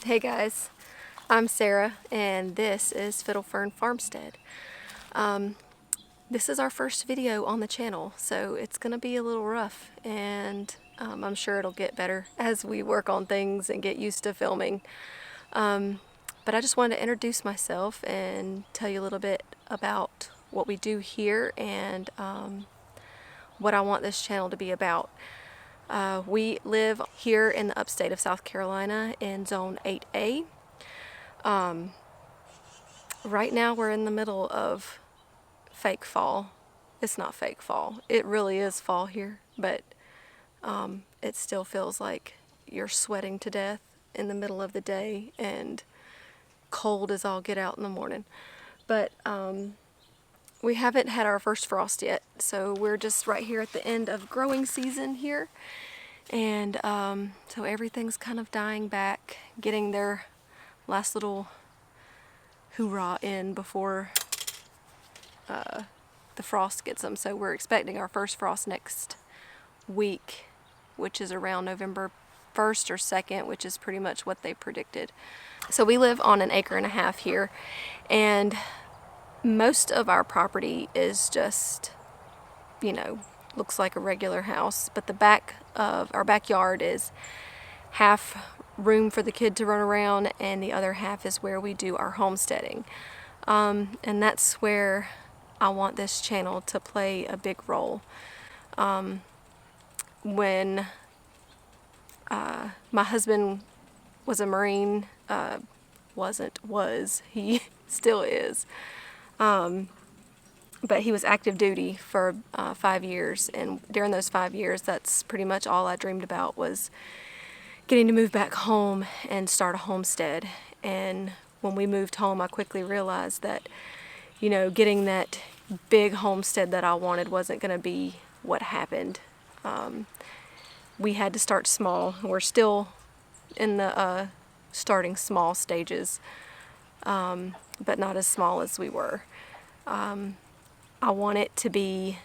Hey guys, I'm Sarah and this is Fiddle Fern Farmstead. This is our first video on the channel, so it's gonna be a little rough, and I'm sure it'll get better as we work on things and get used to filming. But I just wanted to introduce myself and tell you a little bit about what we do here and what I want this channel to be about. We live here in the upstate of South Carolina in Zone 8A. Right now we're in the middle of fake fall. It's not fake fall. It really is fall here, but it still feels like you're sweating to death in the middle of the day and cold as all get out in the morning. But we haven't had our first frost yet, so we're just right here at the end of growing season here. And so everything's kind of dying back, getting their last little hoorah in before the frost gets them. So we're expecting our first frost next week, which is around November 1st or 2nd, which is pretty much what they predicted. So we live on 1.5 acres here, and most of our property is just, looks like a regular house, but the back of our backyard is half room for the kid to run around, and the other half is where we do our homesteading. And that's where I want this channel to play a big role. When my husband was a Marine, he still is. But he was active duty for 5 years, and during those 5 years, that's pretty much all I dreamed about, was getting to move back home and start a homestead. And when we moved home, I quickly realized that, getting that big homestead that I wanted wasn't going to be what happened. We had to start small. We're still in the starting small stages, but not as small as we were. I want it to be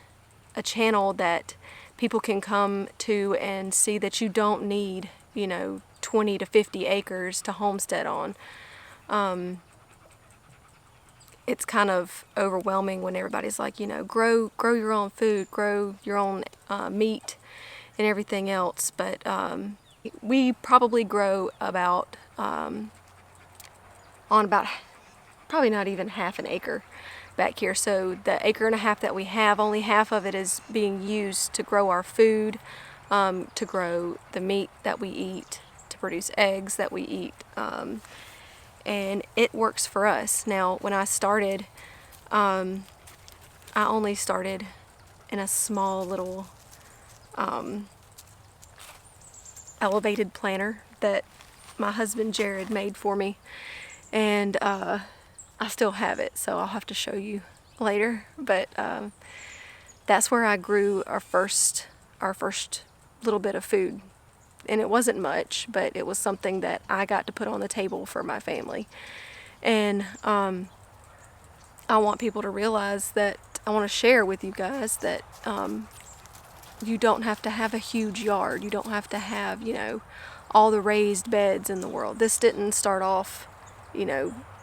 a channel that people can come to and see that you don't need, 20 to 50 acres to homestead on. It's kind of overwhelming when everybody's like, grow your own food, grow your own meat and everything else. But we probably grow about, probably not even half an acre back here. So the 1.5 acres that we have, only half of it is being used to grow our food, to grow the meat that we eat, to produce eggs that we eat, and it works for us. Now, when I started, I only started in a small little elevated planter that my husband Jared made for me, and I still have it, so I'll have to show you later. But that's where I grew our first little bit of food, and it wasn't much, but it was something that I got to put on the table for my family. And I want people to realize that, I want to share with you guys that you don't have to have a huge yard. You don't have to have, all the raised beds in the world. This didn't start off,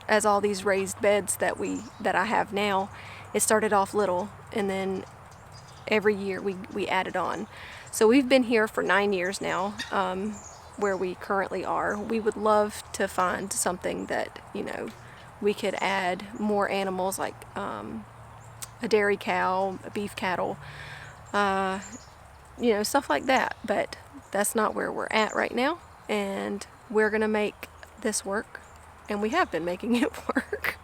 as all these raised beds that I have now. It started off little, and then every year we added on. So we've been here for 9 years now, where we currently are. We would love to find something that, we could add more animals, like a dairy cow, a beef cattle, stuff like that. But that's not where we're at right now, and we're gonna make this work, and we have been making it work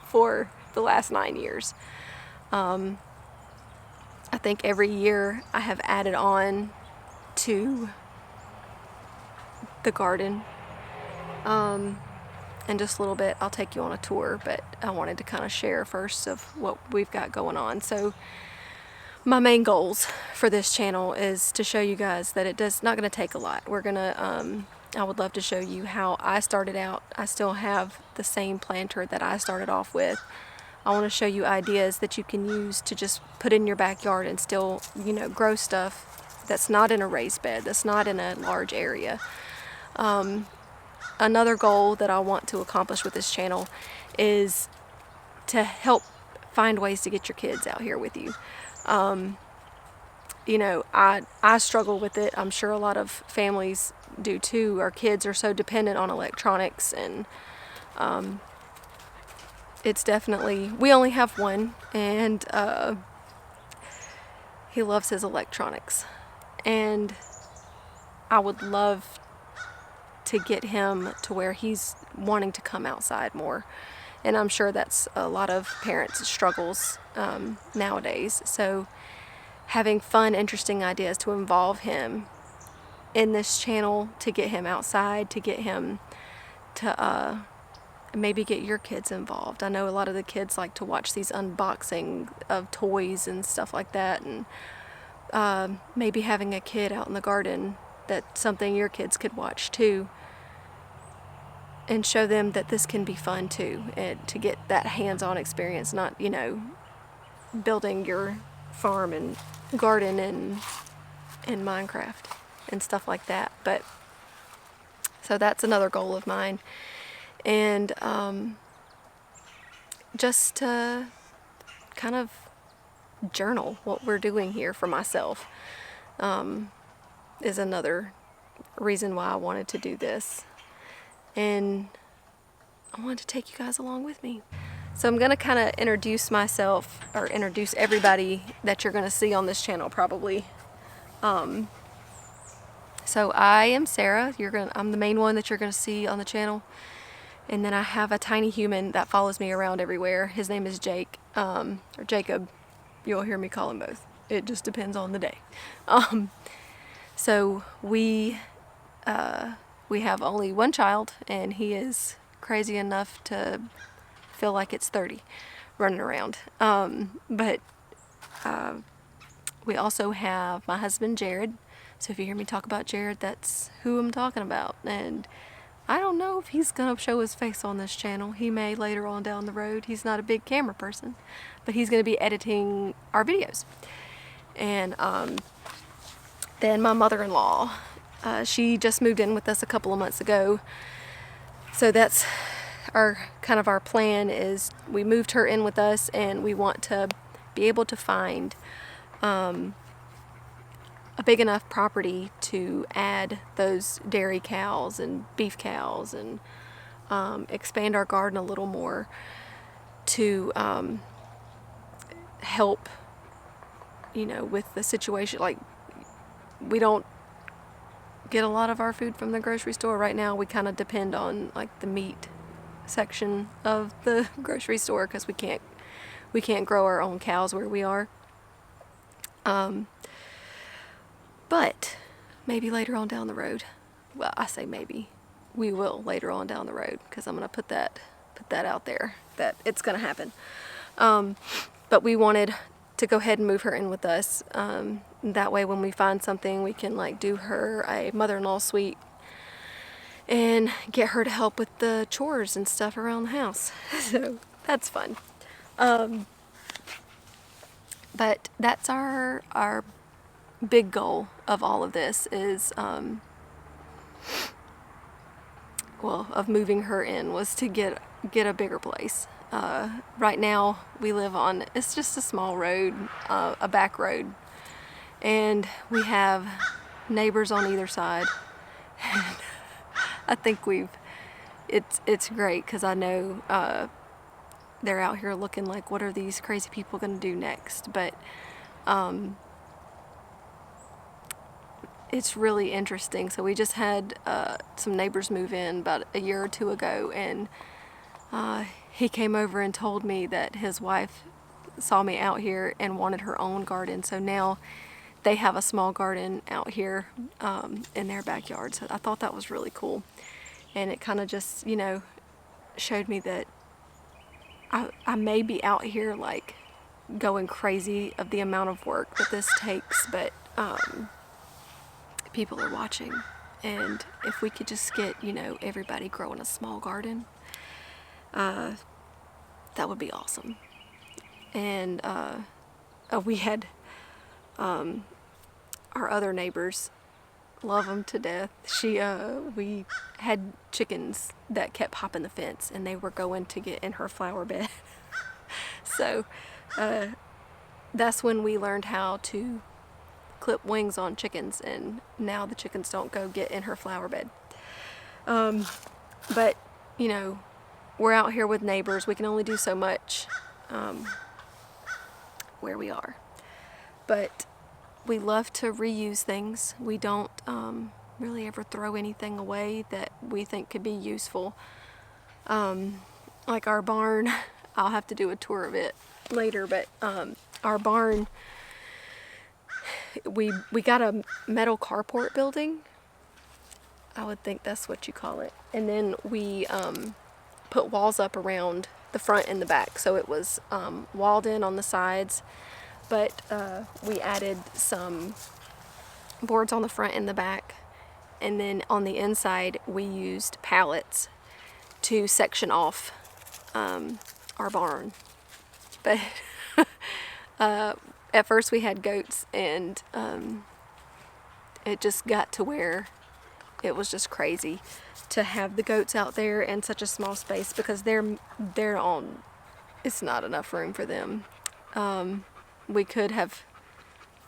for the last 9 years. I think every year I have added on to the garden, and just a little bit, I'll take you on a tour, but I wanted to kind of share first of what we've got going on. So my main goals for this channel is to show you guys that it's not going to take a lot. We're gonna, I would love to show you how I started out. I still have the same planter that I started off with. I want to show you ideas that you can use to just put in your backyard and still, grow stuff that's not in a raised bed, that's not in a large area. another goal that I want to accomplish with this channel is to help find ways to get your kids out here with you. You know, I struggle with it. I'm sure a lot of families do too. Our kids are so dependent on electronics, and it's definitely, we only have one, and he loves his electronics, and I would love to get him to where he's wanting to come outside more. And I'm sure that's a lot of parents' struggles nowadays. So having fun, interesting ideas to involve him in this channel, to get him outside, to get him to maybe get your kids involved. I know a lot of the kids like to watch these unboxing of toys and stuff like that, and maybe having a kid out in the garden, that's something your kids could watch too, and show them that this can be fun too, and to get that hands-on experience, not, you know, building your farm and garden in Minecraft and stuff like that. But so that's another goal of mine. And just to kind of journal what we're doing here for myself is another reason why I wanted to do this. And I wanted to take you guys along with me. So I'm going to kind of introduce myself, or introduce everybody that you're going to see on this channel probably. So I am Sarah. I'm the main one that you're going to see on the channel. And then I have a tiny human that follows me around everywhere. His name is Jake, or Jacob. You'll hear me call him both. It just depends on the day. So we have only one child, and he is crazy enough to feel like it's 30 running around. But we also have my husband Jared. So if you hear me talk about Jared, that's who I'm talking about. And I don't know if he's gonna show his face on this channel. He may later on down the road. He's not a big camera person, but he's gonna be editing our videos. And then my mother-in-law, she just moved in with us a couple of months ago. So that's our plan, is we moved her in with us, and we want to be able to find a big enough property to add those dairy cows and beef cows, and expand our garden a little more to help, you know, with the situation. Like, we don't get a lot of our food from the grocery store right now. We kind of depend on like the meat section of the grocery store, because we can't grow our own cows where we are. But maybe later on down the road, well, I say maybe, we will later on down the road, because I'm going to put that out there that it's going to happen. But we wanted to go ahead and move her in with us. That way when we find something, we can like do her a mother-in-law suite and get her to help with the chores and stuff around the house. So that's fun. But that's our big goal of all of this, is of moving her in, was to get a bigger place. Right now we live on, it's just a small road, a back road, and we have neighbors on either side. And I think it's great, because I know they're out here looking like, what are these crazy people going to do next? But it's really interesting. So we just had some neighbors move in about a year or two ago, and he came over and told me that his wife saw me out here and wanted her own garden. So now they have a small garden out here in their backyard. So I thought that was really cool. And it kind of just, you know, showed me that I may be out here like going crazy of the amount of work that this takes, but people are watching. And if we could just get, you know, everybody growing a small garden, that would be awesome. And we had our other neighbors love them to death. We had chickens that kept hopping the fence, and they were going to get in her flower bed. So that's when we learned how to clip wings on chickens, and now the chickens don't go get in her flower bed. But, you know, we're out here with neighbors. We can only do so much where we are. But we love to reuse things. We don't really ever throw anything away that we think could be useful. Like our barn, I'll have to do a tour of it later, but our barn, we got a metal carport building. I would think that's what you call it. And then we put walls up around the front and the back, so it was walled in on the sides, but we added some boards on the front and the back, and then on the inside we used pallets to section off our barn. But at first we had goats, and it just got to where it was just crazy to have the goats out there in such a small space, because they're on, it's not enough room for them. We could have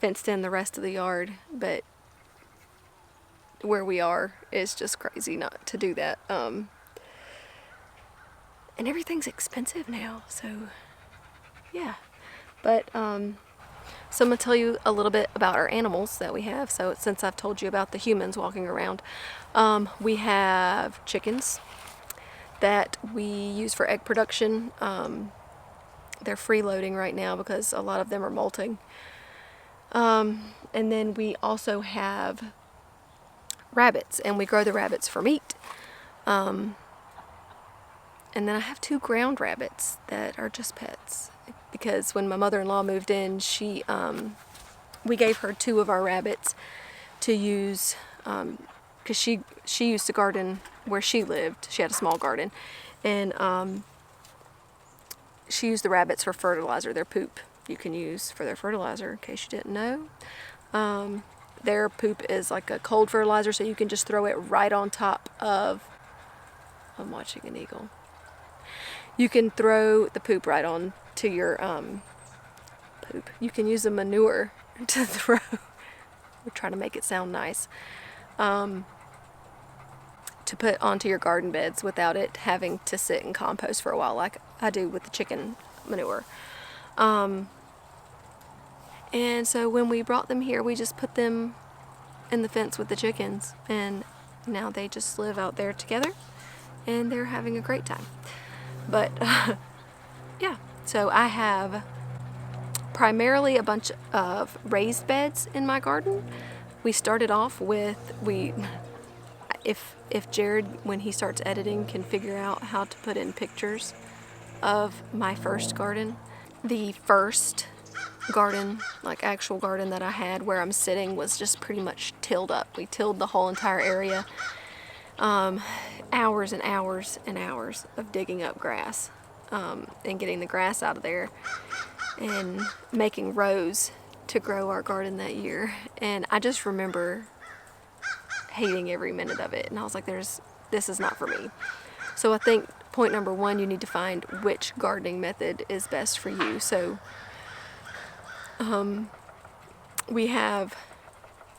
fenced in the rest of the yard, but where we are is just crazy not to do that. And everything's expensive now, so yeah. But so I'm gonna tell you a little bit about our animals that we have. So since I've told you about the humans walking around, we have chickens that we use for egg production. They're freeloading right now because a lot of them are molting. And then we also have rabbits, and we grow the rabbits for meat. And then I have 2 ground rabbits that are just pets, because when my mother-in-law moved in, we gave her 2 of our rabbits to use, because she used to garden where she lived. She had a small garden, and she used the rabbits for fertilizer. Their poop you can use for their fertilizer, in case you didn't know. Their poop is like a cold fertilizer, so you can just throw it right on top of, I'm watching an eagle. You can throw the poop right on to your poop. You can use a manure to throw. We're trying to make it sound nice. To put onto your garden beds without it having to sit and compost for a while, like I do with the chicken manure. And so when we brought them here, we just put them in the fence with the chickens, and now they just live out there together, and they're having a great time. But yeah, so I have primarily a bunch of raised beds in my garden. We started off with, if Jared, when he starts editing, can figure out how to put in pictures of my first garden. The first garden, like actual garden that I had where I'm sitting, was just pretty much tilled up. We tilled the whole entire area. Hours and hours and hours of digging up grass, and getting the grass out of there, and making rows to grow our garden that year. And I just remember hating every minute of it, and I was like, this is not for me. So I think point number 1, you need to find which gardening method is best for you. So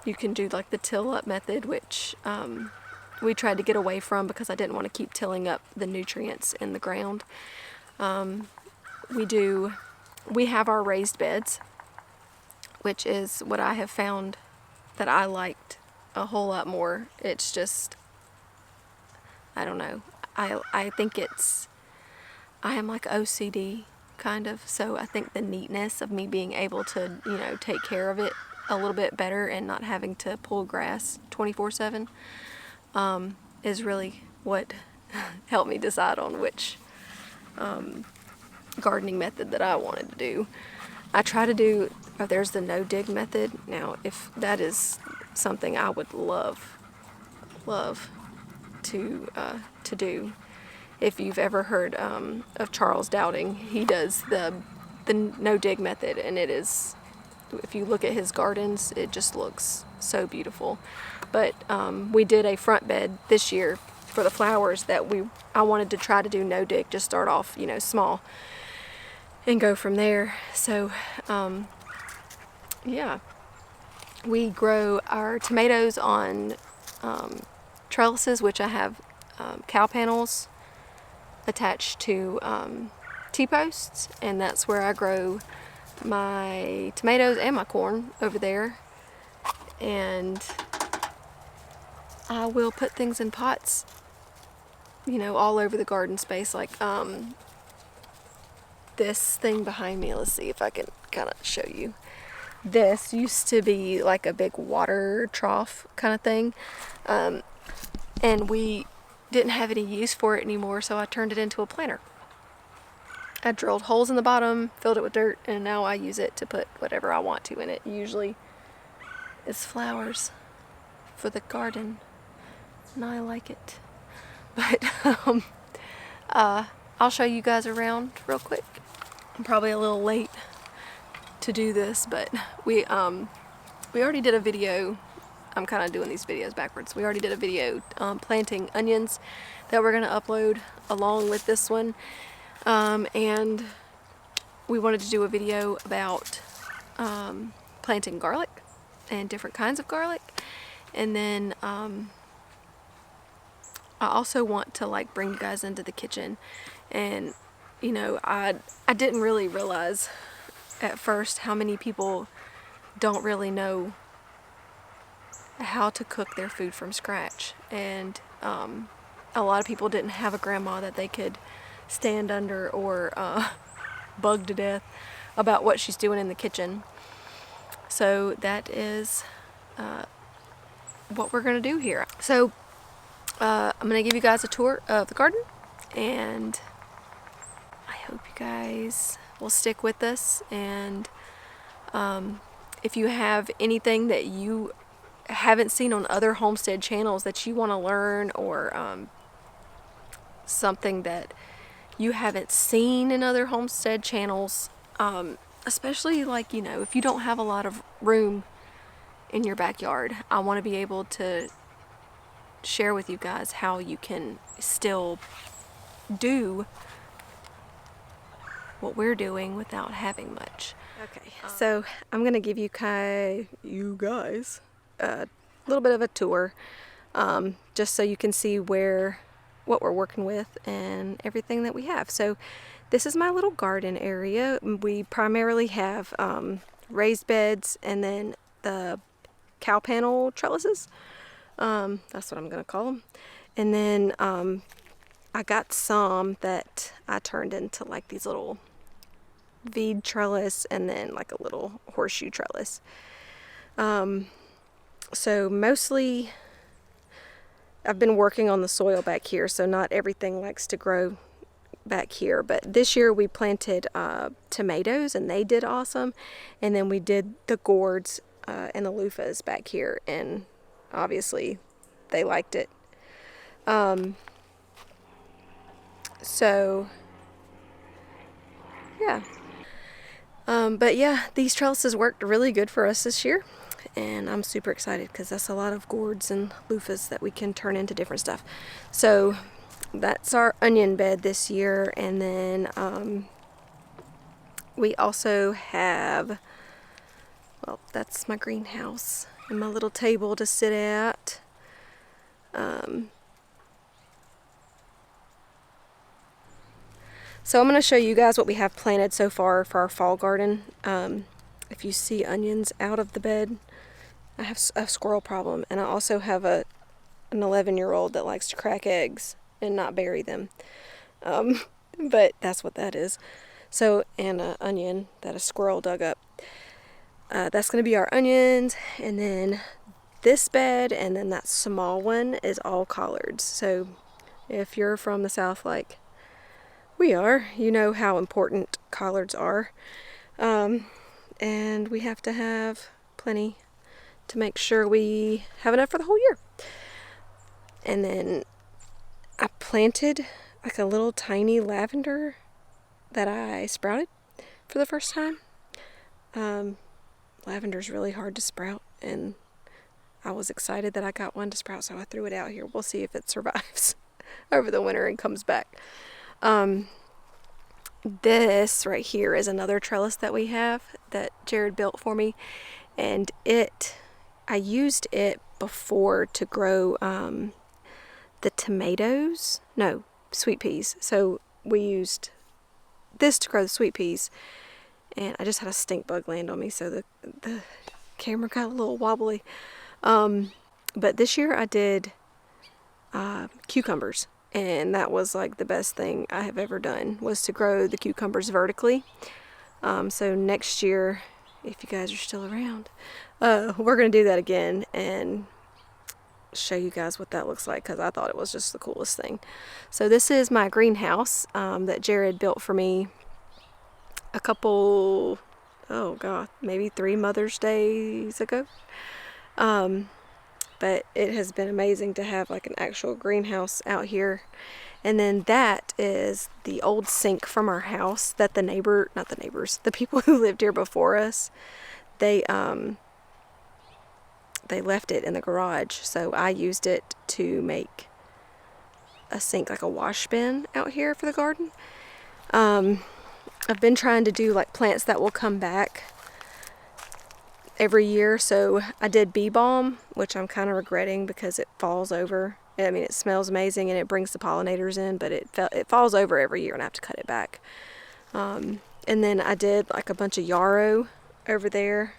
you can do like the till up method, which we tried to get away from because I didn't want to keep tilling up the nutrients in the ground. We have our raised beds, which is what I have found that I liked a whole lot more. It's just, I don't know, I think I am like OCD kind of, so I think the neatness of me being able to, take care of it a little bit better and not having to pull grass 24/7 is really what helped me decide on which gardening method that I wanted to do. I try to do, there's the no dig method. Now, if that is something I would love to do. If you've ever heard of Charles Dowding, he does the no dig method, and it is, if you look at his gardens, it just looks so beautiful. But we did a front bed this year for the flowers that I wanted to try to do no dig, just start off, you know, small and go from there. So yeah, we grow our tomatoes on trellises, which I have cow panels attached to T-posts, and that's where I grow my tomatoes and my corn over there. And I will put things in pots, you know, all over the garden space, like this thing behind me. Let's see if I can kind of show you. This used to be like a big water trough kind of thing, and we didn't have any use for it anymore, so I turned it into a planter. I drilled holes in the bottom, filled it with dirt, and now I use it to put whatever I want to in it. Usually it's flowers for the garden, and I like it. But I'll show you guys around real quick. I'm probably a little late to do this, but we already did a video. I'm kind of doing these videos backwards. We already did a video planting onions that we're going to upload along with this one, and we wanted to do a video about planting garlic and different kinds of garlic. And then I also want to like bring you guys into the kitchen. And you know, I didn't really realize at first how many people don't really know how to cook their food from scratch. And a lot of people didn't have a grandma that they could stand under or bug to death about what she's doing in the kitchen. So that is what we're going to do here. So I'm going to give you guys a tour of the garden, and I hope you guys will stick with us. And if you have anything that you haven't seen on other homestead channels that you want to learn, or something that you haven't seen in other homestead channels, especially like, you know, if you don't have a lot of room in your backyard, I want to be able to share with you guys how you can still do what we're doing without having much. Okay, so I'm going to give you guys a little bit of a tour, just so you can see what we're working with and everything that we have. So this is my little garden area. We primarily have raised beds and then the cow panel trellises. That's what I'm going to call them. And then I got some that I turned into like these little bead trellis and then like a little horseshoe trellis. So mostly I've been working on the soil back here, so not everything likes to grow back here. But this year we planted tomatoes, and they did awesome. And then we did the gourds and the loofahs back here, and obviously they liked it. So yeah. But yeah, these trellises worked really good for us this year, and I'm super excited because that's a lot of gourds and loofahs that we can turn into different stuff. So that's our onion bed this year. And then we also have, well, that's my greenhouse and my little table to sit at. So I'm going to show you guys what we have planted so far for our fall garden. If you see onions out of the bed, I have a squirrel problem, and I also have an 11-year-old that likes to crack eggs and not bury them. But that's what that is. So, and an onion that a squirrel dug up. That's going to be our onions, and then this bed and then that small one is all collards. So if you're from the South like we are, you know how important collards are. And we have to have plenty to make sure we have enough for the whole year. And then I planted like a little tiny lavender that I sprouted for the first time. Lavender's really hard to sprout, and I was excited that I got one to sprout, so I threw it out here. We'll see if it survives over the winter and comes back. This right here is another trellis that we have that Jared built for me, and I used it before to grow the tomatoes. No, sweet peas. So we used this to grow the sweet peas, and I just had a stink bug land on me, so the camera got a little wobbly. But this year I did cucumbers, and that was like the best thing I have ever done, was to grow the cucumbers vertically. So next year, if you guys are still around, we're gonna do that again and show you guys what that looks like, because I thought it was just the coolest thing. So this is my greenhouse that Jared built for me a couple, oh god, maybe 3 Mother's Days ago. But it has been amazing to have like an actual greenhouse out here. And then that is the old sink from our house that the people who lived here before us, they left it in the garage, so I used it to make a sink, like a wash bin out here for the garden. I've been trying to do like plants that will come back every year, so I did bee balm, which I'm kind of regretting because it falls over. I mean, it smells amazing and it brings the pollinators in, but it falls over every year and I have to cut it back. And then I did like a bunch of yarrow over there,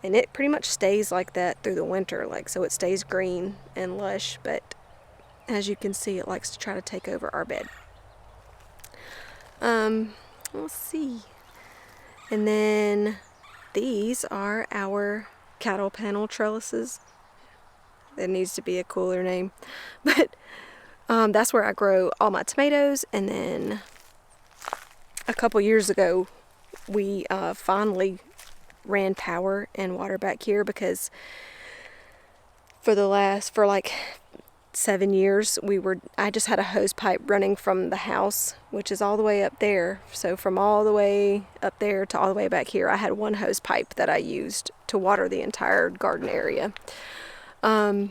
and it pretty much stays like that through the winter, like, so it stays green and lush, but as you can see, it likes to try to take over our bed. We'll see. And then these are our cattle panel trellises. There needs to be a cooler name, but that's where I grow all my tomatoes. And then a couple years ago, we finally ran power and water back here, because for like 7 years I just had a hose pipe running from the house, which is all the way up there. So from all the way up there to all the way back here, I had one hose pipe that I used to water the entire garden area. And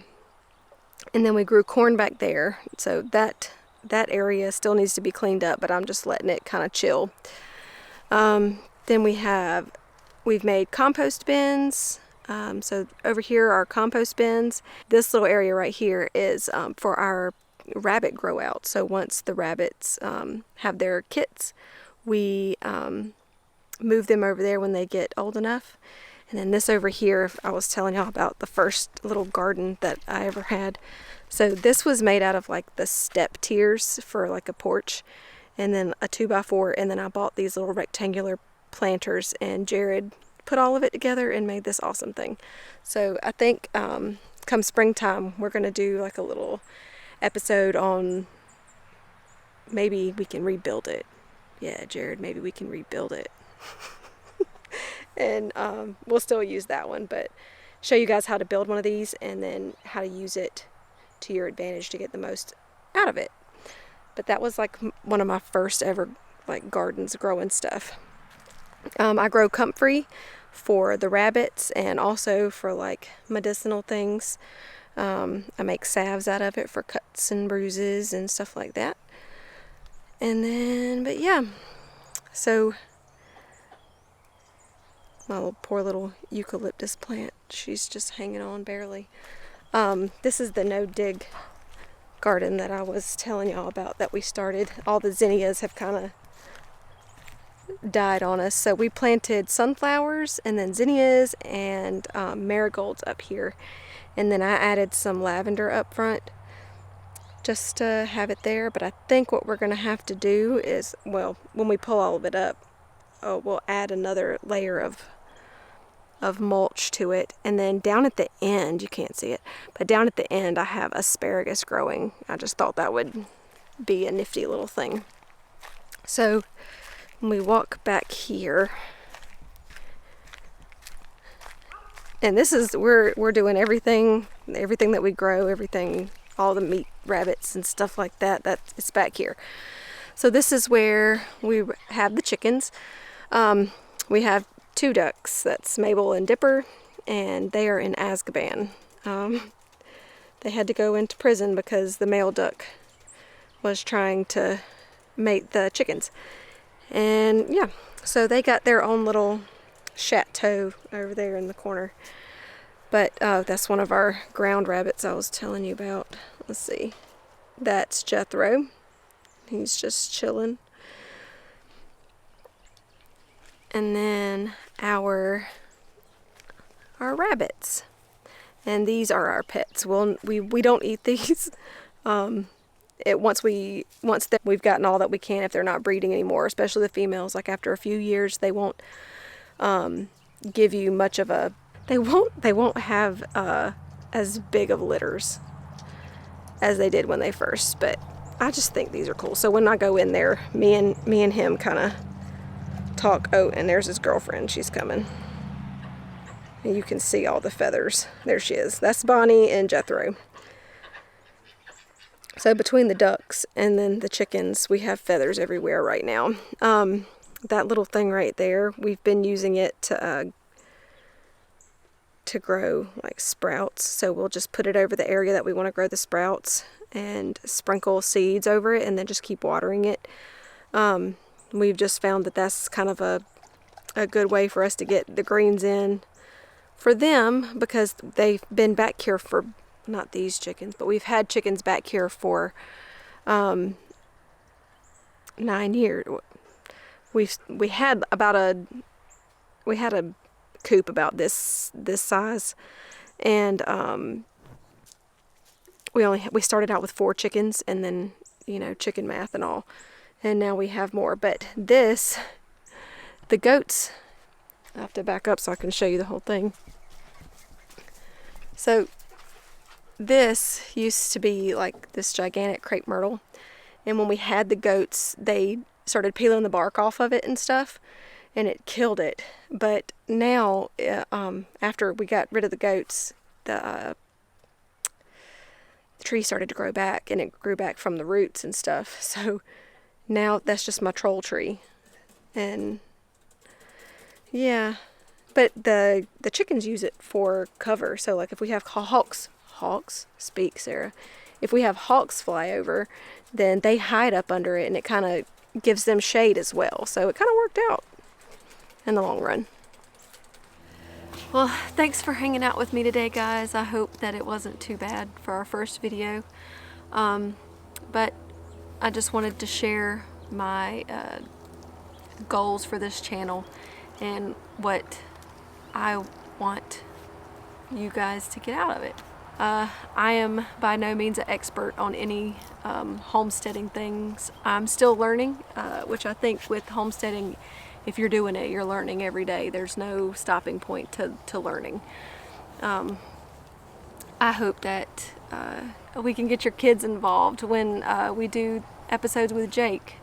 then we grew corn back there, so that area still needs to be cleaned up, but I'm just letting it kind of chill. Then we've made compost bins. So over here are compost bins. This little area right here is for our rabbit grow out. So once the rabbits have their kits, we move them over there when they get old enough. And then this over here, I was telling y'all about the first little garden that I ever had. So this was made out of like the step tiers for like a porch, and then a 2x4, and then I bought these little rectangular planters, and Jared put all of it together and made this awesome thing. So I think come springtime, we're going to do like a little episode on maybe we can rebuild it. Yeah, Jared, maybe we can rebuild it. And we'll still use that one, but show you guys how to build one of these and then how to use it to your advantage to get the most out of it. But that was like one of my first ever like gardens growing stuff. I grow comfrey for the rabbits and also for like medicinal things. I make salves out of it for cuts and bruises and stuff like that. And then, but yeah, so my poor little eucalyptus plant, she's just hanging on barely. This is the no-dig garden that I was telling y'all about that we started. All the zinnias have kind of died on us, so we planted sunflowers and then zinnias and marigolds up here, and then I added some lavender up front just to have it there. But I think what we're going to have to do is, well, when we pull all of it up, we'll add another layer of mulch to it. And then down at the end, you can't see it, but down at the end I have asparagus growing. I just thought that would be a nifty little thing. So when we walk back here, and this is, we're doing everything that we grow, everything, all the meat, rabbits and stuff like that, it's back here. So this is where we have the chickens. We have 2 ducks, that's Mabel and Dipper, and they are in Azkaban. They had to go into prison because the male duck was trying to mate the chickens. And yeah, so they got their own little chateau over there in the corner. But that's one of our ground rabbits I was telling you about. Let's see. That's Jethro. He's just chilling. And then our rabbits. And these are our pets. We don't eat these. Once we've gotten all that we can, if they're not breeding anymore, especially the females, like after a few years, they won't give you much of a. They won't have as big of litters as they did when they first. But I just think these are cool. So when I go in there, me and him kind of talk. Oh, and there's his girlfriend. She's coming. And you can see all the feathers. There she is. That's Bonnie and Jethro. So between the ducks and then the chickens, we have feathers everywhere right now. That little thing right there, we've been using it to grow like sprouts. So we'll just put it over the area that we want to grow the sprouts and sprinkle seeds over it and then just keep watering it. We've just found that that's kind of a good way for us to get the greens in for them, because they've been back here for, not these chickens, but we've had chickens back here for 9 years. We had a coop about this size, and we started out with 4 chickens, and then, you know, chicken math and all, and now we have more. But the goats, I have to back up so I can show you the whole thing. So this used to be like this gigantic crepe myrtle, and when we had the goats, they started peeling the bark off of it and stuff, and it killed it. But now, after we got rid of the goats, the tree started to grow back, and it grew back from the roots and stuff. So now that's just my troll tree. And yeah, but the chickens use it for cover. So like if we have hawks, speak Sarah, if we have hawks fly over, then they hide up under it, and it kind of gives them shade as well. So it kind of worked out in the long run. Well, thanks for hanging out with me today, guys. I hope that it wasn't too bad for our first video. But I just wanted to share my goals for this channel and what I want you guys to get out of it. I am by no means an expert on any homesteading things. I'm still learning, which I think with homesteading, if you're doing it, you're learning every day. There's no stopping point to learning. I hope that we can get your kids involved when we do episodes with Jake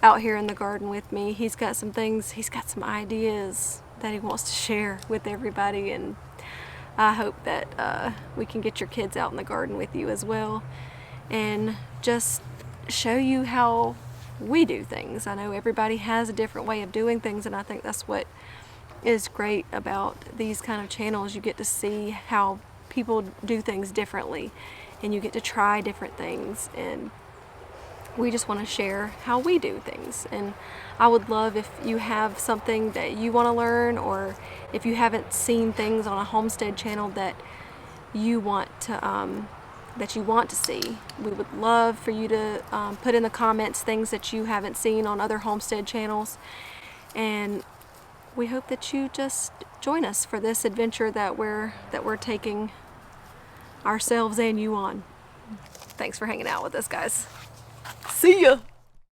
out here in the garden with me. He's got some things, he's got some ideas that he wants to share with everybody, and I hope that we can get your kids out in the garden with you as well and just show you how we do things. I know everybody has a different way of doing things, and I think that's what is great about these kind of channels. You get to see how people do things differently, and you get to try different things, and we just want to share how we do things. And I would love if you have something that you want to learn, or if you haven't seen things on a homestead channel that you want to see. We would love for you to put in the comments things that you haven't seen on other homestead channels, and we hope that you just join us for this adventure that we're taking ourselves and you on. Thanks for hanging out with us, guys. See ya!